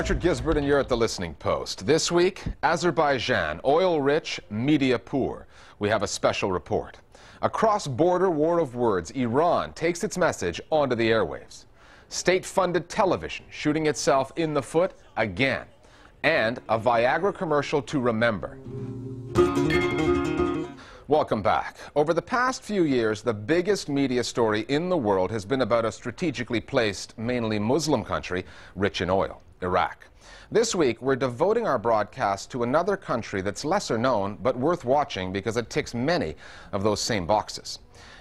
Patrick Gisbert, and you're at the Listening Post. This week, Azerbaijan, oil-rich, media-poor. We have a special report. A cross-border war of words, Iran takes its message onto the airwaves. State-funded television shooting itself in the foot again. And a Viagra commercial to remember. Welcome back. Over the past few years, the biggest media story in the world has been about a strategically placed, mainly Muslim country, rich in oil, Iraq. This week, we're devoting our broadcast to another country that's lesser known, but worth watching because it ticks many of those same boxes.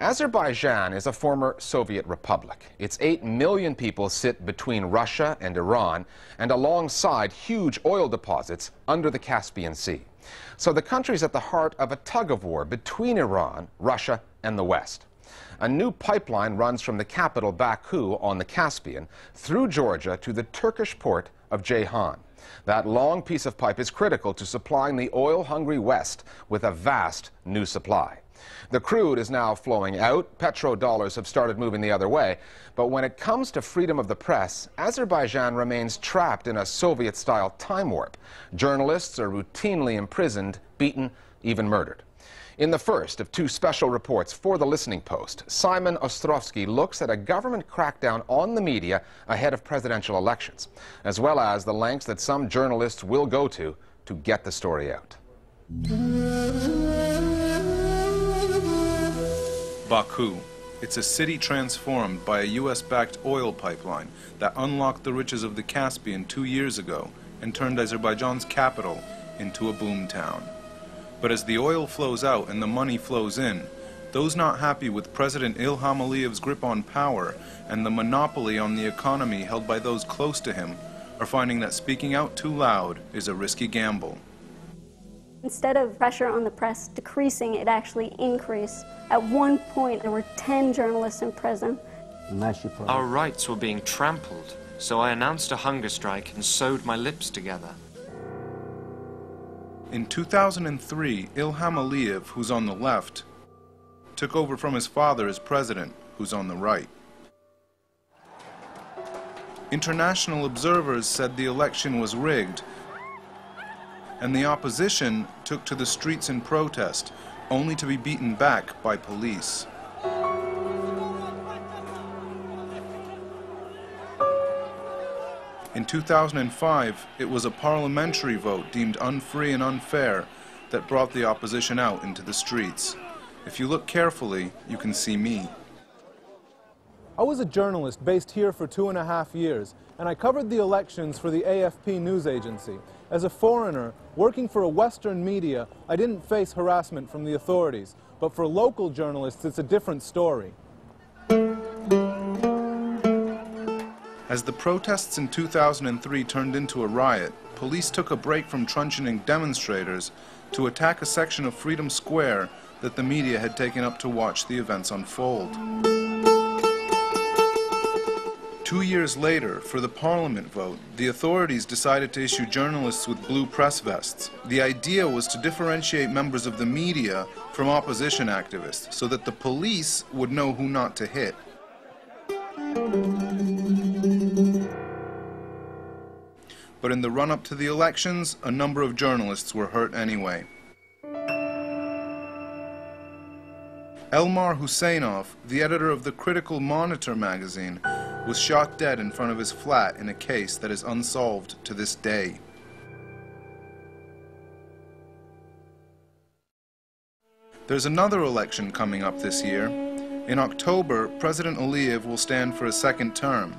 Azerbaijan is a former Soviet republic. Its 8 million people sit between Russia and Iran and alongside huge oil deposits under the Caspian Sea. So the country's at the heart of a tug-of-war between Iran, Russia, and the West. A new pipeline runs from the capital Baku on the Caspian through Georgia to the Turkish port of Ceyhan. That long piece of pipe is critical to supplying the oil-hungry West with a vast new supply. The crude is now flowing out. Petrodollars have started moving the other way. But when it comes to freedom of the press, Azerbaijan remains trapped in a Soviet-style time warp. Journalists are routinely imprisoned, beaten, even murdered. In the first of two special reports for the Listening Post, Simon Ostrovsky looks at a government crackdown on the media ahead of presidential elections, as well as the lengths that some journalists will go to get the story out. Baku. It's a city transformed by a U.S.-backed oil pipeline that unlocked the riches of the Caspian 2 years ago and turned Azerbaijan's capital into a boom town. But as the oil flows out and the money flows in, those not happy with President Ilham Aliyev's grip on power and the monopoly on the economy held by those close to him are finding that speaking out too loud is a risky gamble. Instead of pressure on the press decreasing, it actually increased. At one point, there were 10 journalists in prison. Our rights were being trampled, so I announced a hunger strike and sewed my lips together. In 2003, Ilham Aliyev, who's on the left, took over from his father as president, who's on the right. International observers said the election was rigged, and the opposition took to the streets in protest, only to be beaten back by police. In 2005, it was a parliamentary vote deemed unfree and unfair that brought the opposition out into the streets. If you look carefully, you can see me. I was a journalist based here for 2.5 years, and I covered the elections for the AFP news agency. As a foreigner, working for a Western media, I didn't face harassment from the authorities, but for local journalists, it's a different story. As the protests in 2003 turned into a riot, police took a break from truncheoning demonstrators to attack a section of Freedom Square that the media had taken up to watch the events unfold. 2 years later, for the parliament vote, the authorities decided to issue journalists with blue press vests. The idea was to differentiate members of the media from opposition activists so that the police would know who not to hit. But in the run-up to the elections, a number of journalists were hurt anyway. Elmar Husseinov, the editor of the Critical Monitor magazine, was shot dead in front of his flat in a case that is unsolved to this day. There's another election coming up this year. In October, President Aliyev will stand for a second term.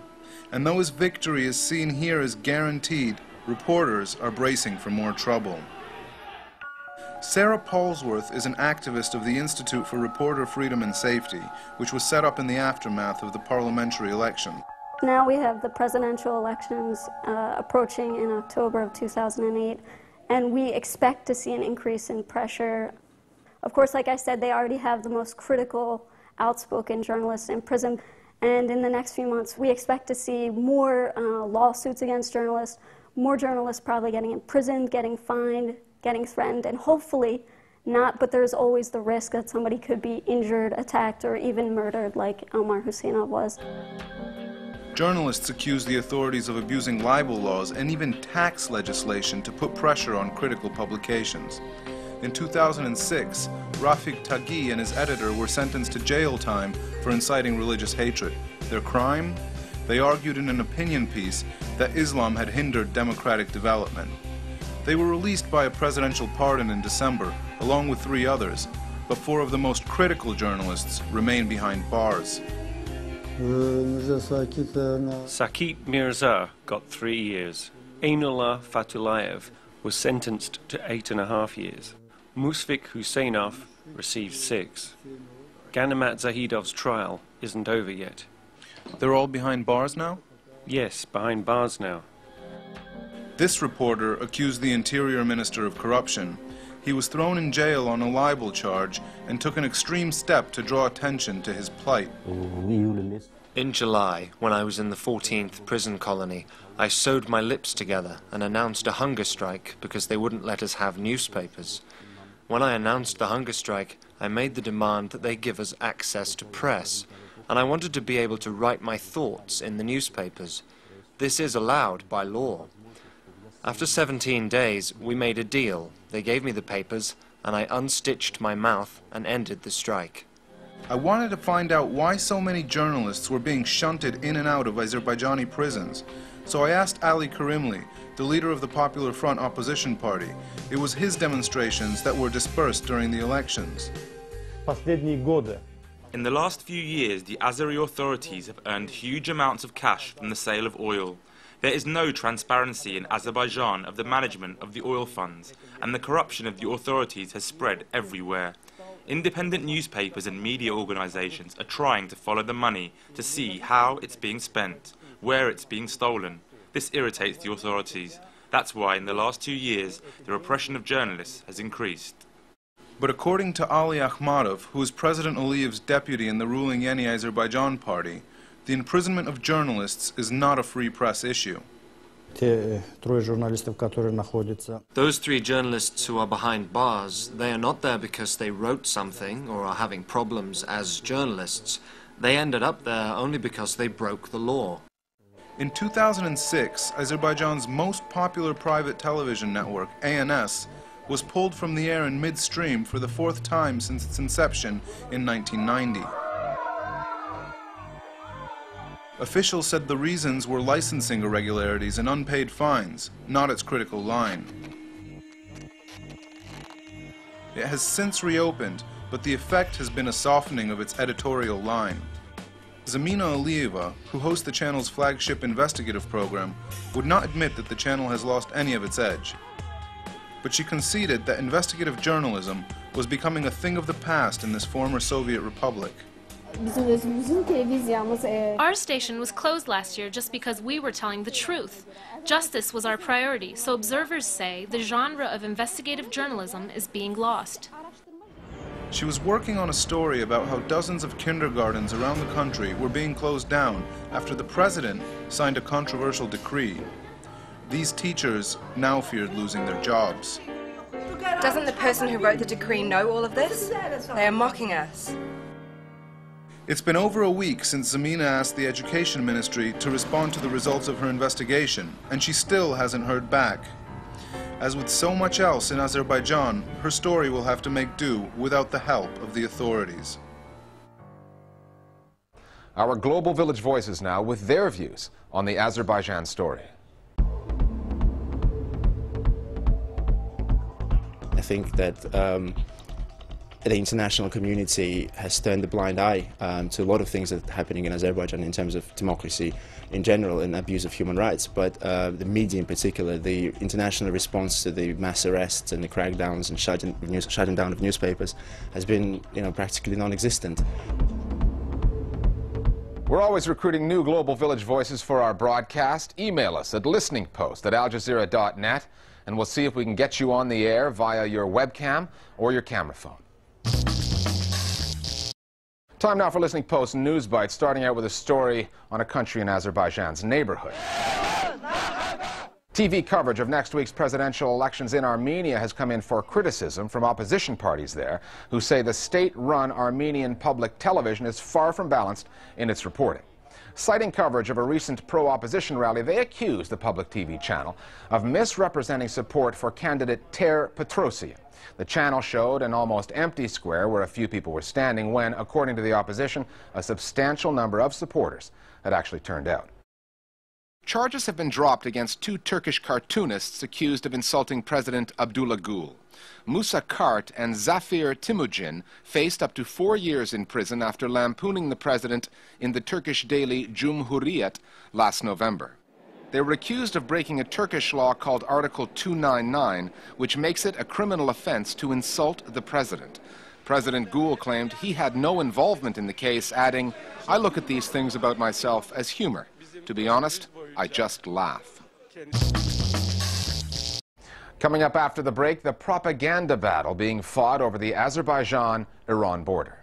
And though his victory is seen here as guaranteed, reporters are bracing for more trouble. Sarah Paulsworth is an activist of the Institute for Reporter Freedom and Safety, which was set up in the aftermath of the parliamentary election. Now we have the presidential elections approaching in October of 2008, and we expect to see an increase in pressure. Of course, like I said, they already have the most critical, outspoken journalists in prison. And in the next few months, we expect to see more lawsuits against journalists, more journalists probably getting imprisoned, getting fined, getting threatened, and hopefully not, but there's always the risk that somebody could be injured, attacked, or even murdered like Elmar Husseinov was. Journalists accuse the authorities of abusing libel laws and even tax legislation to put pressure on critical publications. In 2006, Rafik Taghi and his editor were sentenced to jail time for inciting religious hatred. Their crime? They argued in an opinion piece that Islam had hindered democratic development. They were released by a presidential pardon in December, along with 3 others, but 4 of the most critical journalists remain behind bars. Sakit Mirza got 3 years. Ainullah Fatulayev was sentenced to 8.5 years. Musfik Husseinov received 6. Ganamat Zahidov's trial isn't over yet. They're all behind bars now? Yes, behind bars now. This reporter accused the Interior Minister of corruption. He was thrown in jail on a libel charge and took an extreme step to draw attention to his plight. In July, when I was in the 14th prison colony, I sewed my lips together and announced a hunger strike because they wouldn't let us have newspapers. When I announced the hunger strike, I made the demand that they give us access to press, and I wanted to be able to write my thoughts in the newspapers. This is allowed by law. After 17 days, we made a deal. They gave me the papers, and I unstitched my mouth and ended the strike. I wanted to find out why so many journalists were being shunted in and out of Azerbaijani prisons. So I asked Ali Karimli, the leader of the Popular Front opposition party. It was his demonstrations that were dispersed during the elections. In the last few years, the Azeri authorities have earned huge amounts of cash from the sale of oil. There is no transparency in Azerbaijan of the management of the oil funds, and the corruption of the authorities has spread everywhere. Independent newspapers and media organizations are trying to follow the money to see how it's being spent, where it's being stolen. This irritates the authorities. That's why in the last 2 years, the repression of journalists has increased. But according to Ali Akhmadov, who is President Aliyev's deputy in the ruling Yeni Azerbaijan party, the imprisonment of journalists is not a free press issue. Those 3 journalists who are behind bars, they are not there because they wrote something or are having problems as journalists. They ended up there only because they broke the law. In 2006, Azerbaijan's most popular private television network, ANS, was pulled from the air in midstream for the 4th time since its inception in 1990. Officials said the reasons were licensing irregularities and unpaid fines, not its critical line. It has since reopened, but the effect has been a softening of its editorial line. Zamina Aliyeva, who hosts the channel's flagship investigative program, would not admit that the channel has lost any of its edge. But she conceded that investigative journalism was becoming a thing of the past in this former Soviet republic. Our station was closed last year just because we were telling the truth. Justice was our priority, so observers say the genre of investigative journalism is being lost. She was working on a story about how dozens of kindergartens around the country were being closed down after the president signed a controversial decree. These teachers now feared losing their jobs. Doesn't the person who wrote the decree know all of this? They are mocking us. It's been over a week since Zamina asked the Education Ministry to respond to the results of her investigation, and she still hasn't heard back. As with so much else in Azerbaijan, her story will have to make do without the help of the authorities. Our Global Village Voices now with their views on the Azerbaijan story. I think that the international community has turned a blind eye to a lot of things that are happening in Azerbaijan in terms of democracy in general and abuse of human rights, but the media in particular, the international response to the mass arrests and the crackdowns and shutting down of newspapers has been, practically non-existent. We're always recruiting new Global Village Voices for our broadcast. Email us at listeningpost@aljazeera.net and we'll see if we can get you on the air via your webcam or your camera phone. Time now for Listening Post News Bites, starting out with a story on a country in Azerbaijan's neighborhood. TV coverage of next week's presidential elections in Armenia has come in for criticism from opposition parties there, who say the state-run Armenian public television is far from balanced in its reporting. Citing coverage of a recent pro-opposition rally, they accused the public TV channel of misrepresenting support for candidate Ter Petrosian. The channel showed an almost empty square where a few people were standing when, according to the opposition, a substantial number of supporters had actually turned out. Charges have been dropped against two Turkish cartoonists accused of insulting President Abdullah Gül. Musa Kart and Zafir Timujin faced up to 4 years in prison after lampooning the president in the Turkish daily Cumhuriyet last November. They were accused of breaking a Turkish law called Article 299, which makes it a criminal offense to insult the president. President Gül claimed he had no involvement in the case, adding, "I look at these things about myself as humor. To be honest, I just laugh." Coming up after the break, the propaganda battle being fought over the Azerbaijan-Iran border.